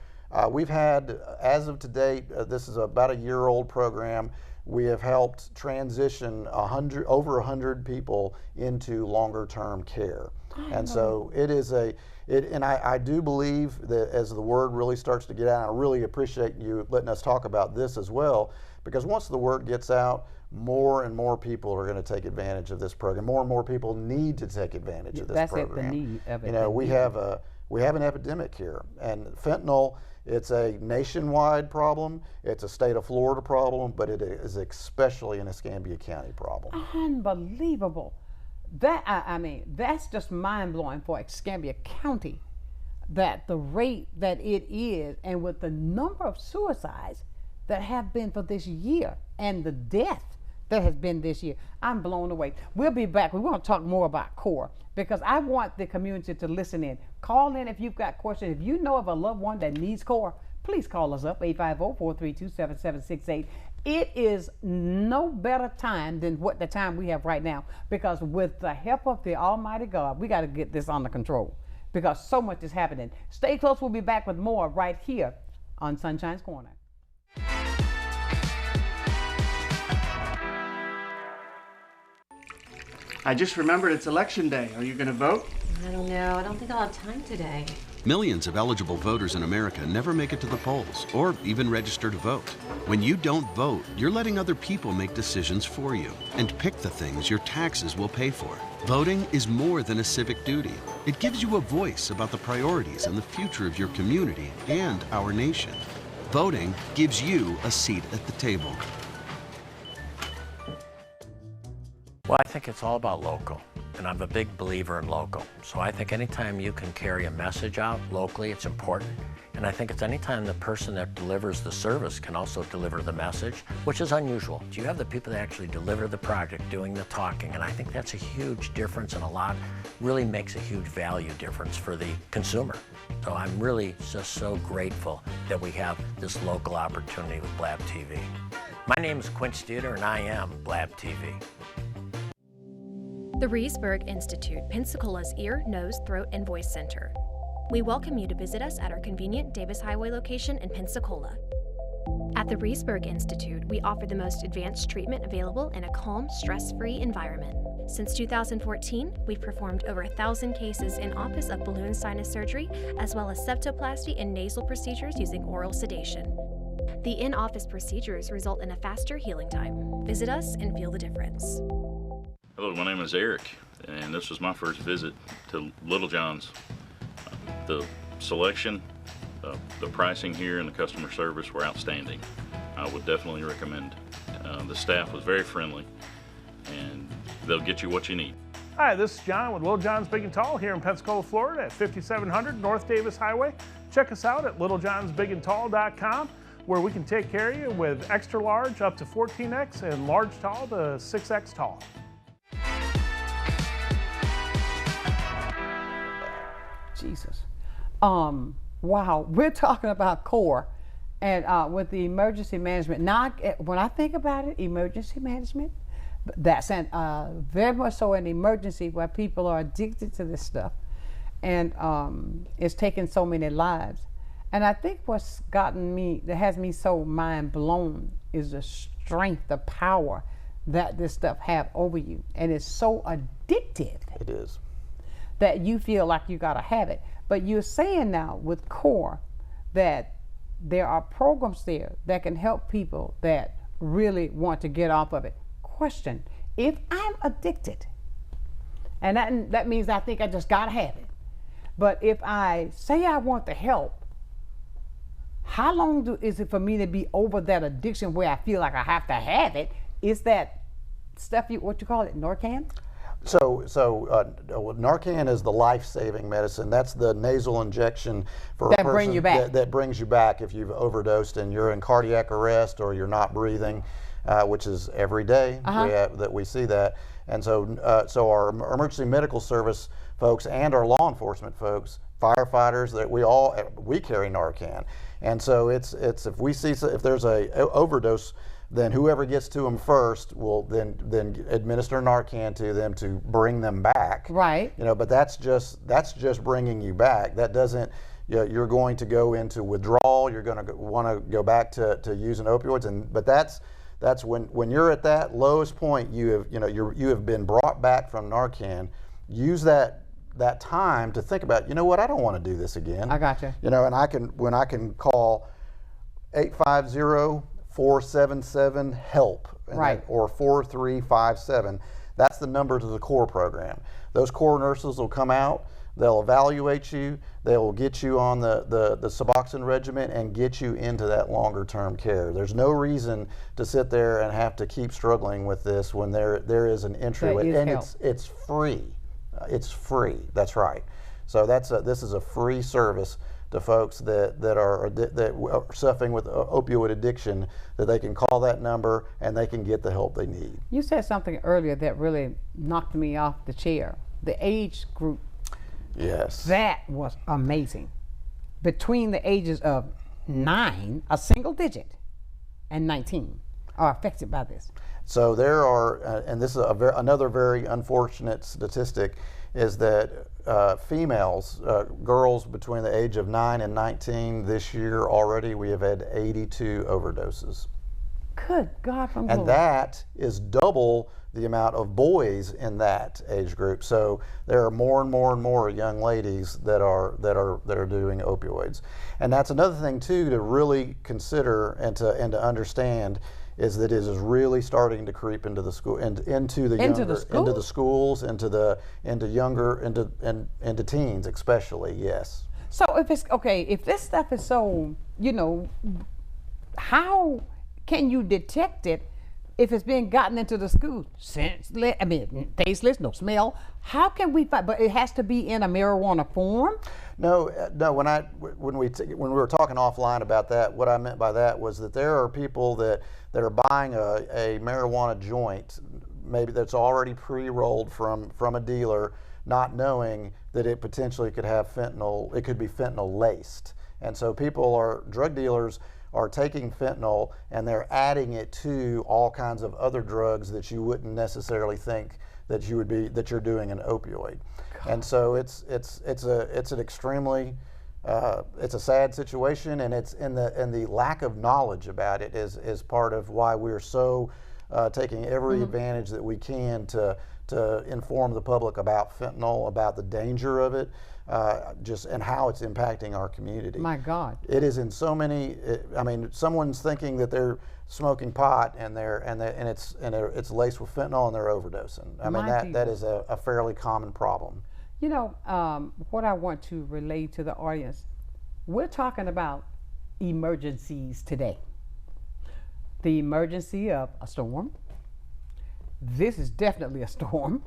we've had, as of to date, this is about a year-old program. We have helped transition over 100 people into longer-term care. And so it is and I do believe that as the word really starts to get out, I really appreciate you letting us talk about this as well, because once the word gets out, more and more people are going to take advantage of this program. More and more people need to take advantage of this program. That's it, the need of it. You know, we have an epidemic here, and fentanyl, it's a nationwide problem. It's a state of Florida problem, but it is especially an Escambia County problem. Unbelievable. That I mean, that's just mind-blowing for Escambia County, that the rate that it is, and with the number of suicides that have been for this year and the death that has been this year. I'm blown away. We'll be back. We want to talk more about CORE, because I want the community to listen in. Call in if you've got questions. If you know of a loved one that needs CORE, please call us up, 850-432-7768. It is no better time than what the time we have right now, because with the help of the Almighty God, we got to get this under control, because so much is happening. Stay close. We'll be back with more right here on Sunshine's Corner. I just remembered it's election day. Are you going to vote? I don't know. I don't think I'll have time today. Millions of eligible voters in America never make it to the polls or even register to vote. When you don't vote, you're letting other people make decisions for you and pick the things your taxes will pay for. Voting is more than a civic duty. It gives you a voice about the priorities and the future of your community and our nation. Voting gives you a seat at the table. Well, I think it's all about local, and I'm a big believer in local. So I think anytime you can carry a message out locally, it's important. And I think it's anytime the person that delivers the service can also deliver the message, which is unusual. You have the people that actually deliver the project doing the talking, and I think that's a huge difference, and really makes a huge value difference for the consumer. So I'm really just so grateful that we have this local opportunity with Blab TV. My name is Quince Dieter, and I am Blab TV. The Reesburg Institute, Pensacola's ear, nose, throat, and voice center. We welcome you to visit us at our convenient Davis Highway location in Pensacola. At the Reesburg Institute, we offer the most advanced treatment available in a calm, stress-free environment. Since 2014, we've performed over 1,000 cases in office of balloon sinus surgery, as well as septoplasty and nasal procedures using oral sedation. The in-office procedures result in a faster healing time. Visit us and feel the difference. Hello, my name is Eric, and this was my first visit to Little John's. The selection, the pricing here, and the customer service were outstanding. I would definitely recommend. The staff was very friendly, and they'll get you what you need. Hi, this is John with Little John's Big and Tall here in Pensacola, Florida at 5700 North Davis Highway. Check us out at littlejohnsbigandtall.com, where we can take care of you with extra large up to 14X and large tall to 6X tall. Jesus. Wow, we're talking about CORE and with the emergency management. Now, when I think about it, emergency management, that's very much so an emergency where people are addicted to this stuff, and it's taken so many lives. And I think what's gotten me, that has me so mind blown, is the strength, the power that this stuff have over you, and it's so addictive. It is. That you feel like you gotta have it. But you're saying now with CORE that there are programs there that can help people that really want to get off of it. question. If I'm addicted, and that means I think I just gotta have it. But if I say I want the help, how long is it for me to be over that addiction where I feel like I have to have it? Is that stuff, what you call it, Narcan? So Narcan is the life-saving medicine. That's the nasal injection for a person bring you back. That brings you back if you've overdosed and you're in cardiac arrest or you're not breathing, which is every day that we see that. And so our emergency medical service folks and our law enforcement folks, firefighters, that we carry Narcan. And so it's if we see if there's a overdose, then whoever gets to them first will then administer Narcan to them to bring them back. Right. But that's just bringing you back. That doesn't. You're going to go into withdrawal. You're going to want to go back to using opioids, but that's when you're at that lowest point. You have been brought back from Narcan. Use that time to think about, what, I don't want to do this again. I got you. And when I can call 850-477-HELP, right, or 4357. That's the number to the CORE program. Those CORE nurses will come out. They'll evaluate you. They will get you on the Suboxone regimen and get you into that longer term care. There's no reason to sit there and have to keep struggling with this when there is an entryway, and it's free. It's free. That's right. So this is a free service to folks that are suffering with opioid addiction, that they can call that number and they can get the help they need. You said something earlier that really knocked me off the chair. The age group. Yes. That was amazing. Between the ages of 9, a single digit, and 19 are affected by this. So there are, and this is another very unfortunate statistic, is that females, girls between the age of 9 and 19 this year already, we have had 82 overdoses. Good God from glory. And that is double the amount of boys in that age group. So there are more and more and more young ladies that are doing opioids. And that's another thing too to really consider and to understand, is that it is really starting to creep into the school, into the schools, into teens especially. Yes. So if it's okay, if this stuff is so, how can you detect it if it's being gotten into the school? Tasteless, no smell. How can we find? But it has to be in a marijuana form. No. When we were talking offline about that, what I meant by that was that there are people that are buying a marijuana joint, maybe that's already pre-rolled from a dealer, not knowing that it potentially could have fentanyl. It could be fentanyl laced, and so drug dealers are taking fentanyl and they're adding it to all kinds of other drugs that you wouldn't necessarily think that you're doing an opioid. God. And so it's an extremely it's a sad situation, and the lack of knowledge about it is part of why we're so taking every advantage that we can to inform the public about fentanyl, about the danger of it, and how it's impacting our community. My God. It is in so many. Someone's thinking that they're smoking pot and it's laced with fentanyl and they're overdosing. That is a fairly common problem. What I want to relay to the audience, we're talking about emergencies today. The emergency of a storm. This is definitely a storm.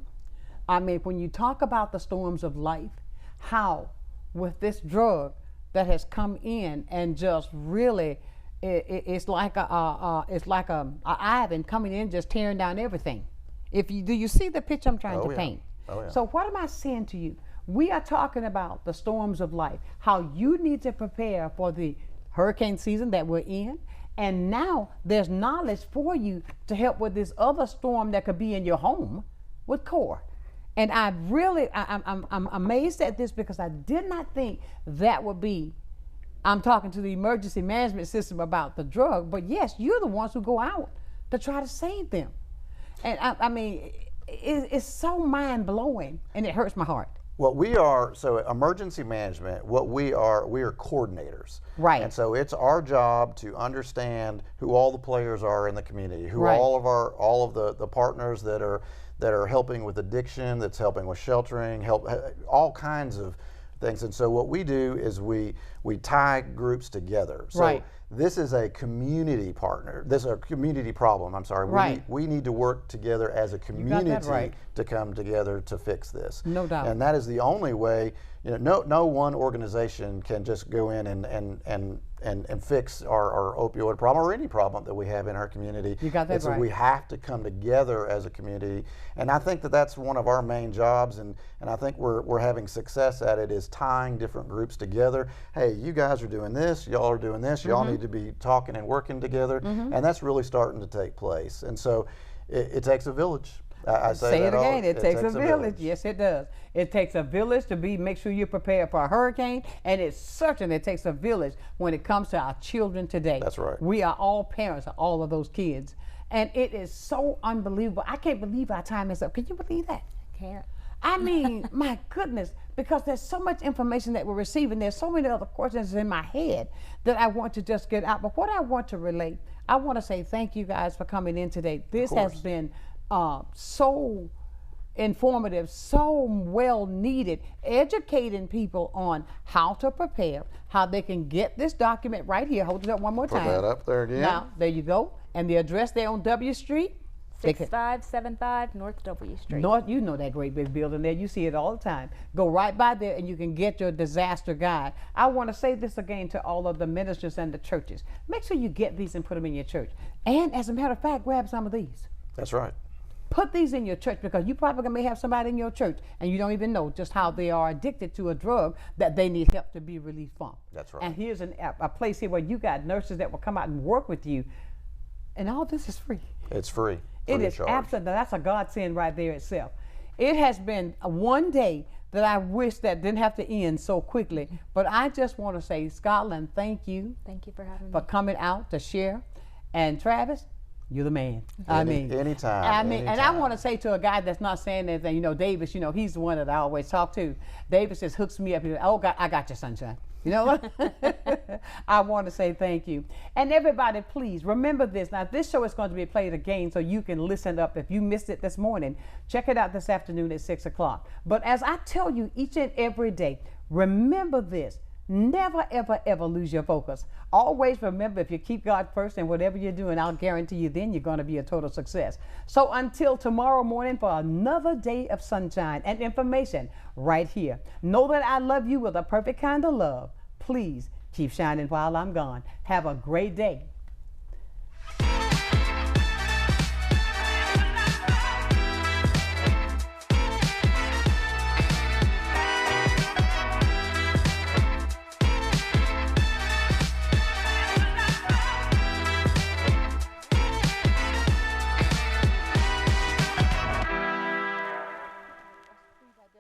When you talk about the storms of life, how with this drug that has come in and just really, it's like a Ivan coming in, just tearing down everything. Do you see the picture I'm trying to paint? Oh, yeah. So what am I saying to you? We are talking about the storms of life, how you need to prepare for the hurricane season that we're in. And now there's knowledge for you to help with this other storm that could be in your home with CORE. And I'm amazed at this, because I did not think that would be, I'm talking to the emergency management system about the drug, but yes, you're the ones who go out to try to save them. And it's so mind-blowing, and it hurts my heart. What we are, so emergency management, we are coordinators. Right. And so it's our job to understand who all the players are in the community, who Right. all of the partners that are helping with addiction, that's helping with sheltering, all kinds of things. And so what we do is we tie groups together. So right. This is a community partner. This is a community problem. I'm sorry. Right. We need to work together as a community right. to come together to fix this. No doubt. And that is the only way. No one organization can just go in and fix our opioid problem or any problem that we have in our community. You got that so right. we have to come together as a community, and I think that that's one of our main jobs, and I think we're having success at it, is tying different groups together. Hey, you guys are doing this, y'all are doing this, y'all need to be talking and working together, and that's really starting to take place. And so it takes a village. I say it again. It takes a village. village. Yes, it does. It takes a village to make sure you're prepared for a hurricane, and it certainly takes a village when it comes to our children today. That's right. We are all parents of all of those kids, and it is so unbelievable. I can't believe our time is up. Can you believe that? Can't. I mean, my goodness, because there's so much information that we're receiving. There's so many other questions in my head that I want to just get out. But what I want to relate, I want to say thank you guys for coming in today. This has been so informative, so well needed, educating people on how to prepare, how they can get this document right here. Hold it up one more time. Put that up there again. Now, there you go. And the address there on W Street. 6575 North W Street. North, you know that great big building there. You see it all the time. Go right by there and you can get your disaster guide. I want to say this again to all of the ministers and the churches. Make sure you get these and put them in your church. And as a matter of fact, grab some of these. That's right. Put these in your church, because you probably may have somebody in your church and you don't even know just how they are addicted to a drug that they need help to be released from. That's right. And here's a place here where you got nurses that will come out and work with you, and all this is free. It's free. It is absolutely, that's a godsend right there itself. It has been one day that I wish that didn't have to end so quickly, but I just want to say, Scotland, thank you. Thank you for having me. For coming out to share. And Travis, you're the man. Anytime. And I want to say to a guy that's not saying anything, Davis, he's the one that I always talk to. Davis just hooks me up. He says, oh, God, I got you, Sunshine. You know what? I want to say thank you. And everybody, please remember this. Now, this show is going to be played again, so you can listen up. If you missed it this morning, check it out this afternoon at 6 o'clock. But as I tell you each and every day, remember this. Never, ever, ever lose your focus. Always remember, if you keep God first in whatever you're doing, I'll guarantee you then you're going to be a total success. So until tomorrow morning for another day of sunshine and information right here. Know that I love you with a perfect kind of love. Please keep shining while I'm gone. Have a great day.